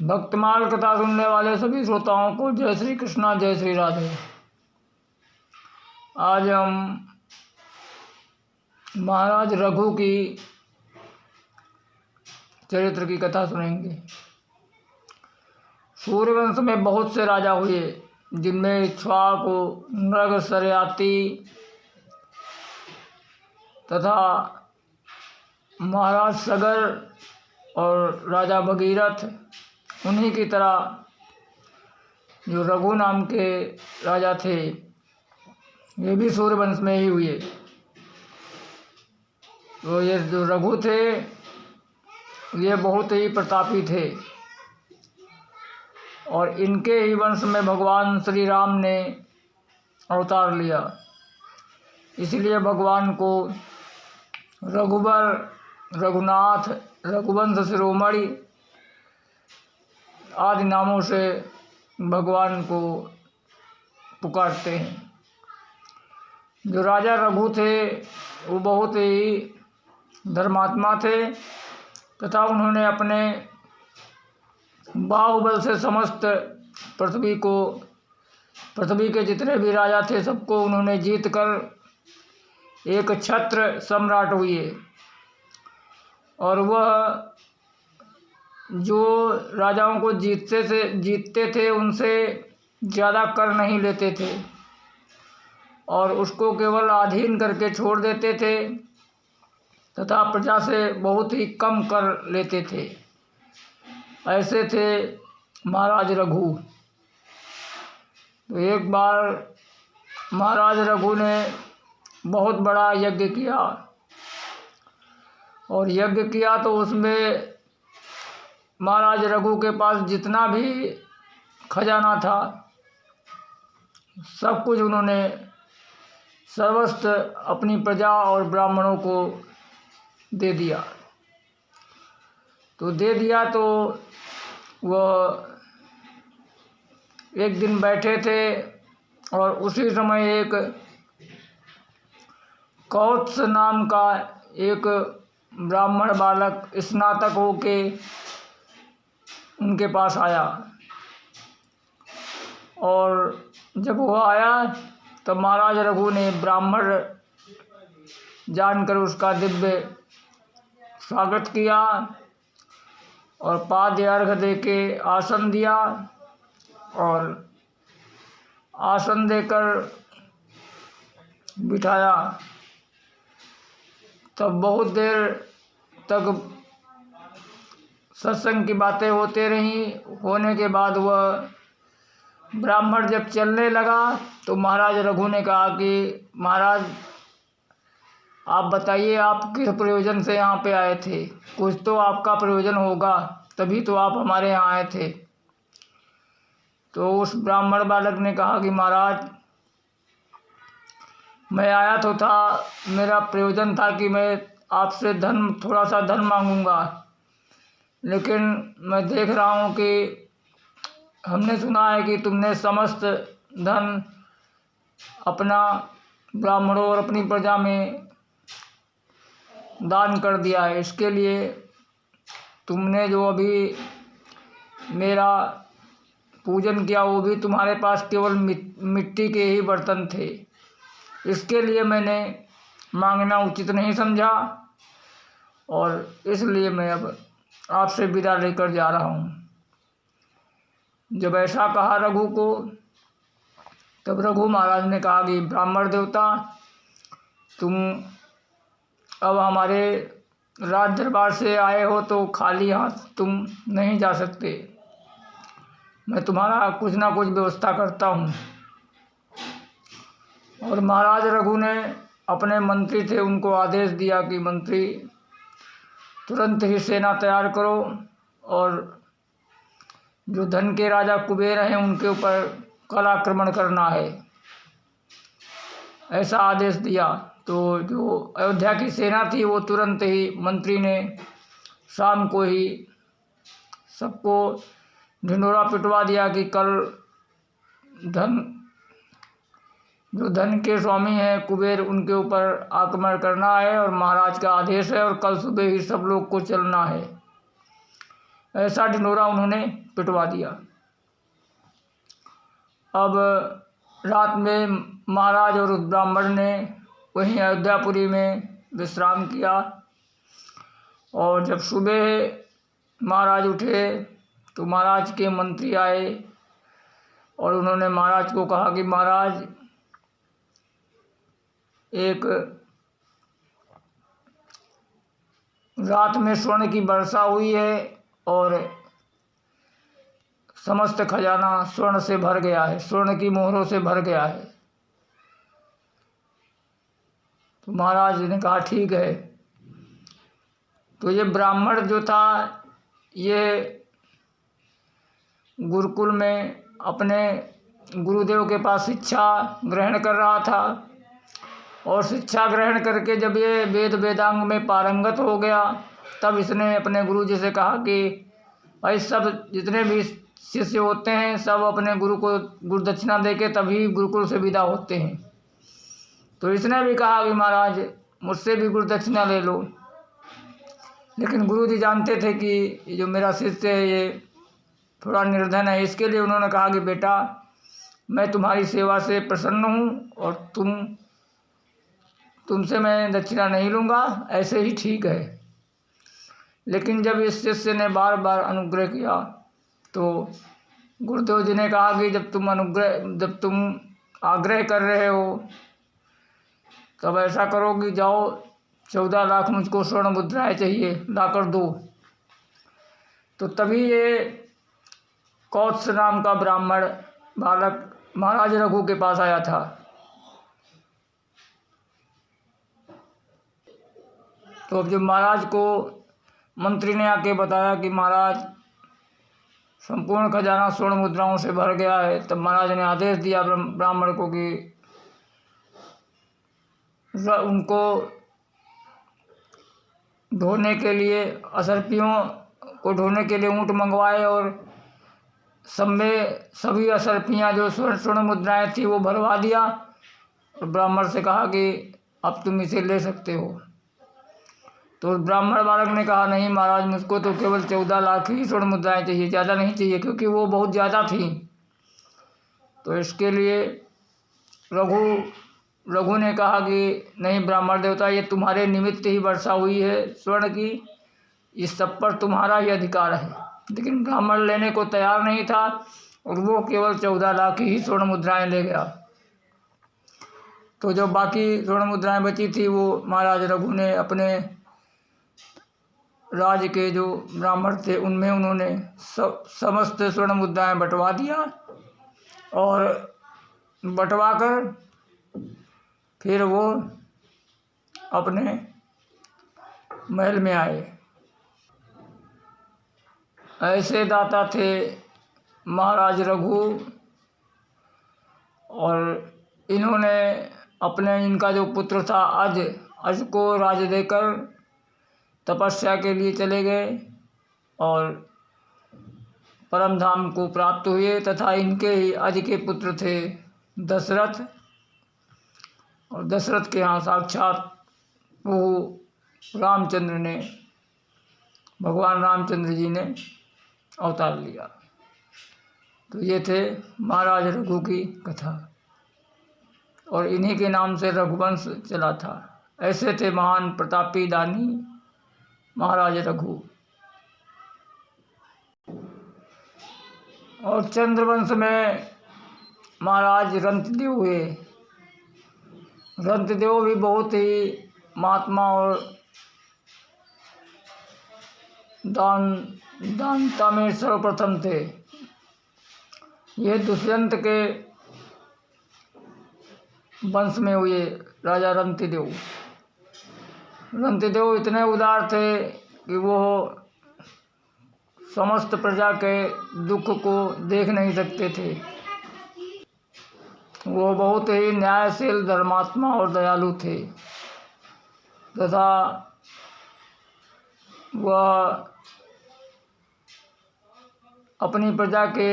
भक्तमाल कथा सुनने वाले सभी श्रोताओं को जय श्री कृष्णा, जय श्री राधे। आज हम महाराज रघु की चरित्र की कथा सुनेंगे। सूर्यवंश में बहुत से राजा हुए, जिनमें इक्ष्वाकु, नृग, सत्याती तथा महाराज सगर और राजा भगीरथ, उन्हीं की तरह जो रघु नाम के राजा थे, ये भी सूर्यवंश में ही हुए। तो ये जो रघु थे, ये बहुत ही प्रतापी थे और इनके ही वंश में भगवान श्री राम ने अवतार लिया। इसलिए भगवान को रघुबर, रघुनाथ, रघुवंश शिरोमणि आदि नामों से भगवान को पुकारते हैं। जो राजा रघु थे वो बहुत ही धर्मात्मा थे तथा उन्होंने अपने बाहुबल से समस्त पृथ्वी के जितने भी राजा थे सबको उन्होंने जीत कर एक छत्र सम्राट हुए। और वह जो राजाओं को जीतते थे उनसे ज़्यादा कर नहीं लेते थे और उसको केवल अधीन करके छोड़ देते थे तथा प्रजा से बहुत ही कम कर लेते थे। ऐसे थे महाराज रघु। तो एक बार महाराज रघु ने बहुत बड़ा यज्ञ किया और यज्ञ किया तो उसमें महाराज रघु के पास जितना भी खजाना था सब कुछ उन्होंने सर्वस्व अपनी प्रजा और ब्राह्मणों को दे दिया। तो वह एक दिन बैठे थे और उसी समय एक कौत्स नाम का एक ब्राह्मण बालक स्नातक होके उनके पास आया। और जब वो आया तब महाराज रघु ने ब्राह्मण जानकर उसका दिव्य स्वागत किया और पाद्य अर्घ्य देके आसन दिया और आसन देकर बिठाया। तब बहुत देर तक सत्संग की बातें होते रहीं। होने के बाद वह ब्राह्मण जब चलने लगा तो महाराज रघु ने कहा कि महाराज आप बताइए, आप किस प्रयोजन से यहाँ पे आए थे? कुछ तो आपका प्रयोजन होगा, तभी तो आप हमारे यहाँ आए थे। तो उस ब्राह्मण बालक ने कहा कि महाराज मैं आया तो था, मेरा प्रयोजन था कि मैं आपसे थोड़ा सा धन मांगूंगा, लेकिन मैं देख रहा हूँ कि हमने सुना है कि तुमने समस्त धन अपना ब्राह्मणों और अपनी प्रजा में दान कर दिया है। इसके लिए तुमने जो अभी मेरा पूजन किया वो भी तुम्हारे पास केवल मिट्टी के ही बर्तन थे। इसके लिए मैंने मांगना उचित नहीं समझा और इसलिए मैं अब आपसे विदा लेकर जा रहा हूँ। जब ऐसा कहा रघु को, तब रघु महाराज ने कहा कि ब्राह्मण देवता, तुम अब हमारे राज दरबार से आए हो तो खाली हाथ तुम नहीं जा सकते। मैं तुम्हारा कुछ ना कुछ व्यवस्था करता हूँ। और महाराज रघु ने अपने मंत्री थे उनको आदेश दिया कि मंत्री तुरंत ही सेना तैयार करो और जो धन के राजा कुबेर हैं उनके ऊपर कल आक्रमण करना है, ऐसा आदेश दिया। तो जो अयोध्या की सेना थी वो तुरंत ही मंत्री ने शाम को ही सबको ढिंढोरा पिटवा दिया कि कल जो धन के स्वामी हैं कुबेर, उनके ऊपर आक्रमण करना है और महाराज का आदेश है और कल सुबह ही सब लोग को चलना है। ऐसा ढिंढोरा उन्होंने पिटवा दिया। अब रात में महाराज और उस ब्राह्मण ने वहीं अयोध्यापुरी में विश्राम किया, और जब सुबह महाराज उठे तो महाराज के मंत्री आए और उन्होंने महाराज को कहा कि महाराज, एक रात में स्वर्ण की वर्षा हुई है और समस्त खजाना स्वर्ण से भर गया है, स्वर्ण की मोहरों से भर गया है। तो महाराज ने कहा ठीक है। तो ये ब्राह्मण जो था, ये गुरुकुल में अपने गुरुदेव के पास शिक्षा ग्रहण कर रहा था, और शिक्षा ग्रहण करके जब ये वेद वेदांग में पारंगत हो गया, तब इसने अपने गुरु जी से कहा कि भाई, सब जितने भी शिष्य होते हैं सब अपने गुरु को गुरुदक्षिणा देके तभी गुरुकुल से विदा होते हैं। तो इसने भी कहा कि महाराज, मुझसे भी गुरुदक्षिणा ले लो। लेकिन गुरु जी जानते थे कि ये जो मेरा शिष्य है ये थोड़ा निर्धन है, इसके लिए उन्होंने कहा कि बेटा, मैं तुम्हारी सेवा से प्रसन्न हूँ और तुमसे मैं दक्षिणा नहीं लूँगा, ऐसे ही ठीक है। लेकिन जब इस शिष्य ने बार बार अनुग्रह किया तो गुरुदेव जी ने कहा कि जब तुम आग्रह कर रहे हो, तब ऐसा करो कि जाओ, 14 लाख मुझको स्वर्ण मुद्राएं चाहिए, लाकर दो। तो तभी ये कौत्स नाम का ब्राह्मण बालक महाराज रघु के पास आया था। तो अब जब महाराज को मंत्री ने आके बताया कि महाराज, संपूर्ण खजाना स्वर्ण मुद्राओं से भर गया है, तब महाराज ने आदेश दिया ब्राह्मण को कि उनको ढोने के लिए, असर्पियों को ढोने के लिए ऊँट मंगवाए, और सब में सभी असर्पियाँ जो स्वर्ण मुद्राएं थी वो भरवा दिया, और ब्राह्मण से कहा कि अब तुम इसे ले सकते हो। तो ब्राह्मण बालक ने कहा नहीं महाराज, मुझको तो केवल 14 लाख ही स्वर्ण मुद्राएं चाहिए, ज़्यादा नहीं चाहिए, क्योंकि वो बहुत ज़्यादा थी। तो इसके लिए रघु ने कहा कि नहीं ब्राह्मण देवता, ये तुम्हारे निमित्त ही वर्षा हुई है स्वर्ण की, इस सब पर तुम्हारा ही अधिकार है। लेकिन ब्राह्मण लेने को तैयार नहीं था, और वो केवल 14 लाख ही स्वर्ण मुद्राएं ले गया। तो जो बाकी स्वर्ण मुद्राएं बची थी वो महाराज रघु ने अपने राज्य के जो ब्राह्मण थे उनमें उन्होंने समस्त स्वर्ण मुद्राएं बंटवा दिया, और बंटवा कर फिर वो अपने महल में आए। ऐसे दाता थे महाराज रघु, और इन्होंने इनका जो पुत्र था अज को राज्य देकर तपस्या के लिए चले गए और परम धाम को प्राप्त हुए। तथा इनके ही अज के पुत्र थे दशरथ, और दशरथ के यहाँ साक्षात वो रामचंद्र ने, भगवान रामचंद्र जी ने अवतार लिया। तो ये थे महाराज रघु की कथा, और इन्हीं के नाम से रघुवंश चला था। ऐसे थे महान प्रतापी दानी महाराज रघु। और चंद्रवंश में महाराज रंतदेव हुए। रंतदेव भी बहुत ही महात्मा और दानता में सर्वप्रथम थे। ये दुष्यंत के वंश में हुए राजा रंतदेव। रंतदेव इतने उदार थे कि वो समस्त प्रजा के दुख को देख नहीं सकते थे। वो बहुत ही न्यायशील, धर्मात्मा और दयालु थे, तथा वह अपनी प्रजा के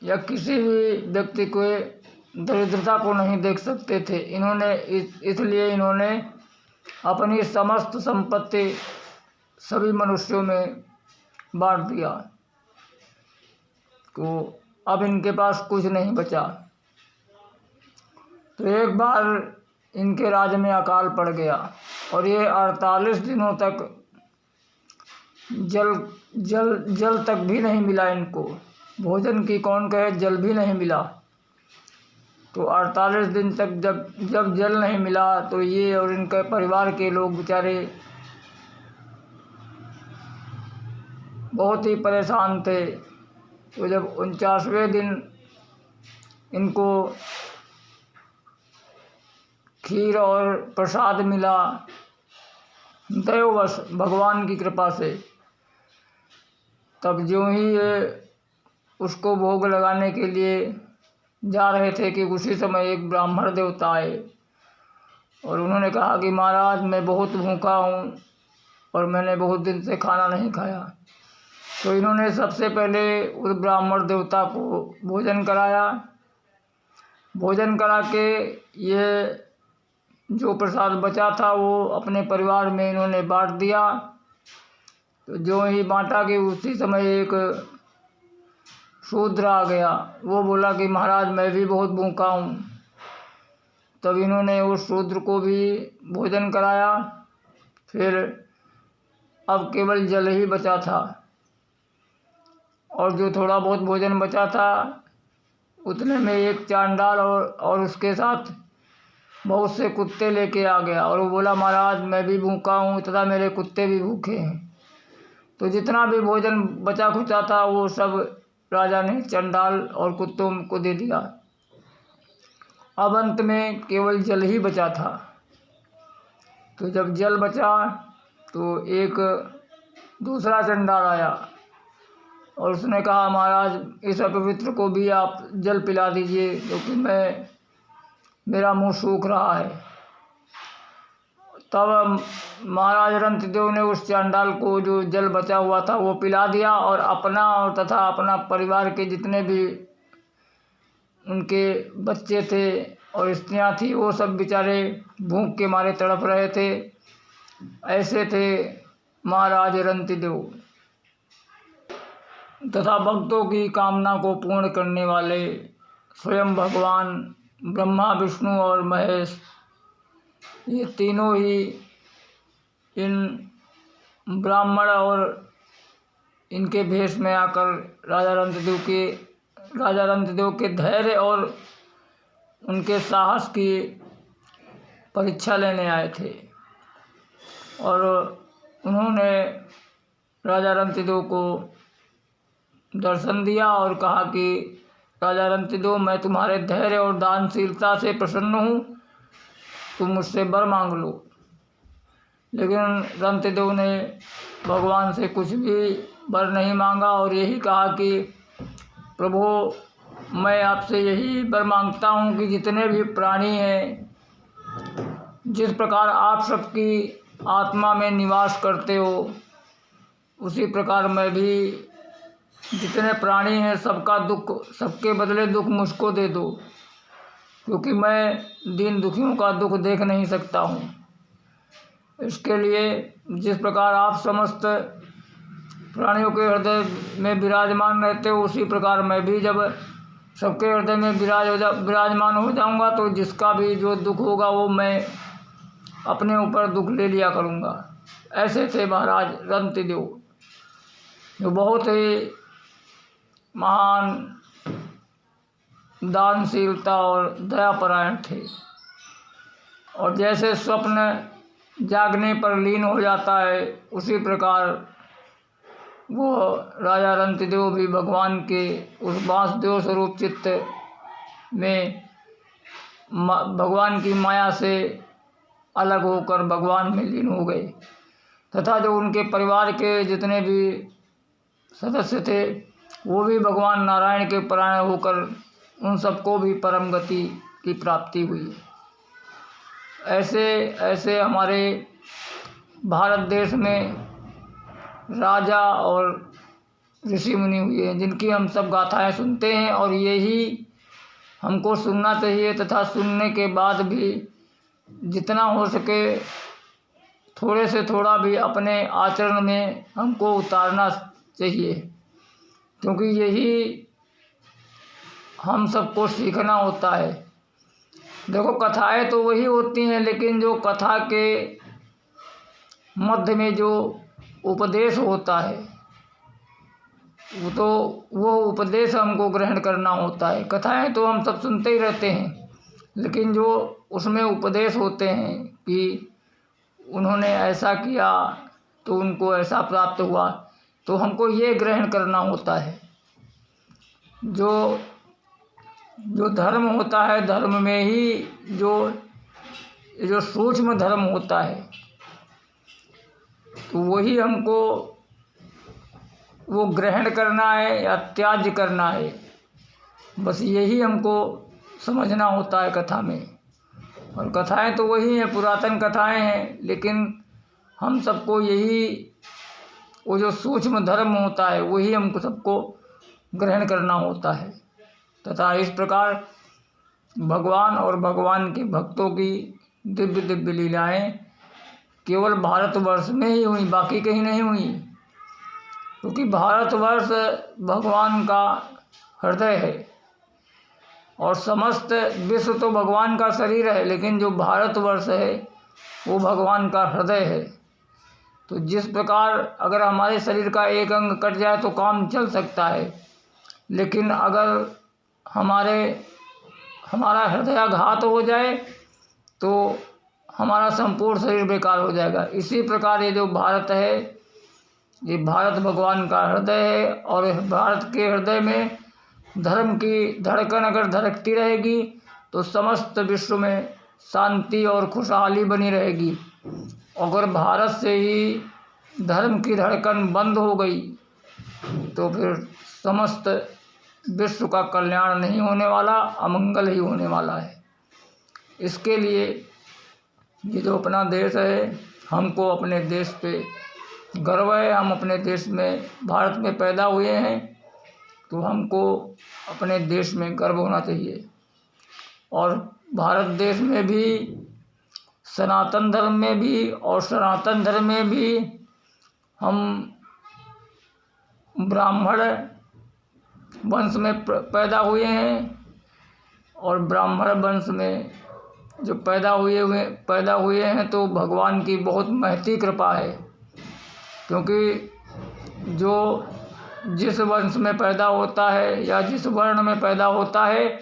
या किसी भी व्यक्ति को दरिद्रता को नहीं देख सकते थे। इसलिए इन्होंने अपनी समस्त संपत्ति सभी मनुष्यों में बांट दिया। तो अब इनके पास कुछ नहीं बचा। तो एक बार इनके राज्य में अकाल पड़ गया और ये 48 दिनों तक जल जल जल तक भी नहीं मिला इनको। भोजन की कौन कहे, जल भी नहीं मिला। तो 48 दिन तक जब जल नहीं मिला तो ये और इनके परिवार के लोग बेचारे बहुत ही परेशान थे। तो जब 49वें दिन इनको खीर और प्रसाद मिला दैववश भगवान की कृपा से, तब जो ही ये उसको भोग लगाने के लिए जा रहे थे कि उसी समय एक ब्राह्मण देवता आए और उन्होंने कहा कि महाराज मैं बहुत भूखा हूँ और मैंने बहुत दिन से खाना नहीं खाया। तो इन्होंने सबसे पहले उस ब्राह्मण देवता को भोजन कराया। भोजन करा के ये जो प्रसाद बचा था वो अपने परिवार में इन्होंने बांट दिया। तो जो ही बांटा कि उसी समय एक शूद्र आ गया। वो बोला कि महाराज मैं भी बहुत भूखा हूँ। तब इन्होंने उस शूद्र को भी भोजन कराया। फिर अब केवल जल ही बचा था और जो थोड़ा बहुत भोजन बचा था उतने में एक चांडाल और उसके साथ बहुत से कुत्ते लेके आ गया और वो बोला महाराज मैं भी भूखा हूँ तथा मेरे कुत्ते भी भूखे हैं। तो जितना भी भोजन बचा खुचा था वो सब राजा ने चंडाल और कुत्तों को दे दिया। अब अंत में केवल जल ही बचा था। तो जब जल बचा तो एक दूसरा चंडाल आया और उसने कहा महाराज इस अपवित्र को भी आप जल पिला दीजिए क्योंकि मेरा मुंह सूख रहा है। तब महाराज रंतदेव ने उस चांडाल को जो जल बचा हुआ था वो पिला दिया और अपना और तथा अपना परिवार के जितने भी उनके बच्चे थे और स्त्रियां थी वो सब बेचारे भूख के मारे तड़प रहे थे। ऐसे थे महाराज रंतदेव तथा भक्तों की कामना को पूर्ण करने वाले स्वयं भगवान ब्रह्मा विष्णु और महेश, ये तीनों ही इन ब्राह्मण और इनके भेष में आकर राजा रंतदेव के धैर्य और उनके साहस की परीक्षा लेने आए थे। और उन्होंने राजा रंतदेव को दर्शन दिया और कहा कि राजा रंतदेव मैं तुम्हारे धैर्य और दानशीलता से प्रसन्न हूँ, तुम मुझसे वर मांग लो। लेकिन रंतदेव ने भगवान से कुछ भी वर नहीं मांगा और यही कहा कि प्रभु मैं आपसे यही वर मांगता हूँ कि जितने भी प्राणी हैं, जिस प्रकार आप सबकी आत्मा में निवास करते हो उसी प्रकार मैं भी जितने प्राणी हैं सबका दुख, सबके बदले दुख मुझको दे दो क्योंकि मैं दीन दुखियों का दुख देख नहीं सकता हूँ। इसके लिए जिस प्रकार आप समस्त प्राणियों के हृदय में विराजमान रहते हो उसी प्रकार मैं भी जब सबके हृदय में विराजमान हो जाऊंगा तो जिसका भी जो दुख होगा वो मैं अपने ऊपर दुख ले लिया करूंगा। ऐसे थे महाराज रंतदेव जो बहुत ही महान दानशीलता और दयापरायण थे। और जैसे स्वप्न जागने पर लीन हो जाता है उसी प्रकार वो राजा रंतदेव भी भगवान के उस वासुदेव स्वरूप चित्त में भगवान की माया से अलग होकर भगवान में लीन हो गए तथा जो उनके परिवार के जितने भी सदस्य थे वो भी भगवान नारायण के परायण होकर उन सबको भी परम गति की प्राप्ति हुई। ऐसे ऐसे हमारे भारत देश में राजा और ऋषि मुनि हुए हैं जिनकी हम सब गाथाएं सुनते हैं और यही हमको सुनना चाहिए तथा सुनने के बाद भी जितना हो सके थोड़े से थोड़ा भी अपने आचरण में हमको उतारना चाहिए क्योंकि यही हम सबको सीखना होता है। देखो, कथाएं तो वही होती हैं, लेकिन जो कथा के मध्य में जो उपदेश होता है वो उपदेश हमको ग्रहण करना होता है। कथाएं तो हम सब सुनते ही रहते हैं, लेकिन जो उसमें उपदेश होते हैं कि उन्होंने ऐसा किया तो उनको ऐसा प्राप्त हुआ, तो हमको ये ग्रहण करना होता है। जो धर्म होता है, धर्म में ही जो सूक्ष्म धर्म होता है, तो वही हमको वो ग्रहण करना है या त्याज्य करना है, बस यही हमको समझना होता है कथा में। और कथाएं तो वही हैं, पुरातन कथाएं हैं, लेकिन हम सबको यही वो जो सूक्ष्म धर्म होता है वही हमको सबको ग्रहण करना होता है। तथा इस प्रकार भगवान और भगवान के भक्तों की दिव्य दिव्य लीलाएं केवल भारतवर्ष में ही हुई, बाकी कहीं नहीं हुई। क्योंकि भारतवर्ष भगवान का हृदय है और समस्त विश्व तो भगवान का शरीर है, लेकिन जो भारतवर्ष है वो भगवान का हृदय है। तो जिस प्रकार अगर हमारे शरीर का एक अंग कट जाए तो काम चल सकता है, लेकिन अगर हमारा हृदयाघात हो जाए तो हमारा संपूर्ण शरीर बेकार हो जाएगा। इसी प्रकार ये जो भारत है, ये भारत भगवान का हृदय है, और भारत के हृदय में धर्म की धड़कन अगर धड़कती रहेगी तो समस्त विश्व में शांति और खुशहाली बनी रहेगी। अगर भारत से ही धर्म की धड़कन बंद हो गई तो फिर समस्त विश्व का कल्याण नहीं होने वाला, अमंगल ही होने वाला है। इसके लिए ये जो अपना देश है, हमको अपने देश पे गर्व है। हम अपने देश में, भारत में पैदा हुए हैं, तो हमको अपने देश में गर्व होना चाहिए। और भारत देश में भी, सनातन धर्म में भी, और सनातन धर्म में भी हम ब्राह्मण वंश में पैदा हुए हैं। और ब्राह्मण वंश में जो पैदा हुए हैं तो भगवान की बहुत महती कृपा है। क्योंकि जो जिस वंश में पैदा होता है या जिस वर्ण में पैदा होता है,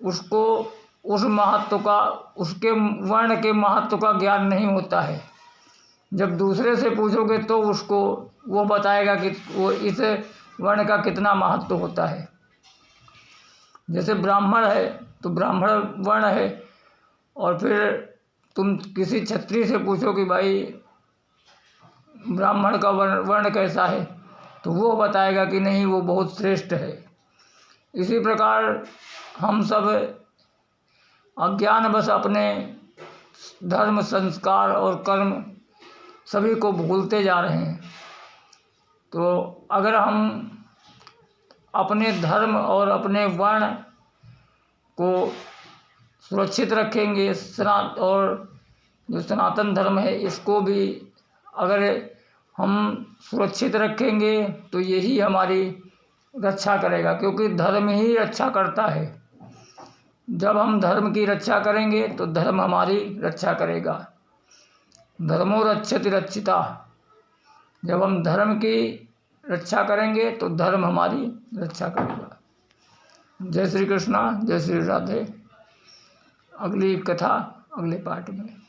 उसको उस महत्व का, उसके वर्ण के महत्व का ज्ञान नहीं होता है। जब दूसरे से पूछोगे तो उसको वो बताएगा कि वो इस वर्ण का कितना महत्व होता है। जैसे ब्राह्मण है तो ब्राह्मण वर्ण है, और फिर तुम किसी क्षत्रिय से पूछो कि भाई ब्राह्मण का वर्ण कैसा है, तो वो बताएगा कि नहीं, वो बहुत श्रेष्ठ है। इसी प्रकार हम सब अज्ञानवश अपने धर्म, संस्कार और कर्म सभी को भूलते जा रहे हैं। तो अगर हम अपने धर्म और अपने वर्ण को सुरक्षित रखेंगे, और जो सनातन धर्म है इसको भी अगर हम सुरक्षित रखेंगे तो यही हमारी रक्षा करेगा। क्योंकि धर्म ही रक्षा करता है। जब हम धर्म की रक्षा करेंगे तो धर्म हमारी रक्षा करेगा। धर्मो रक्षति रक्षिता। जब हम धर्म की रक्षा करेंगे तो धर्म हमारी रक्षा करेगा। जय श्री कृष्णा, जय श्री राधे। अगली कथा अगले पार्ट में।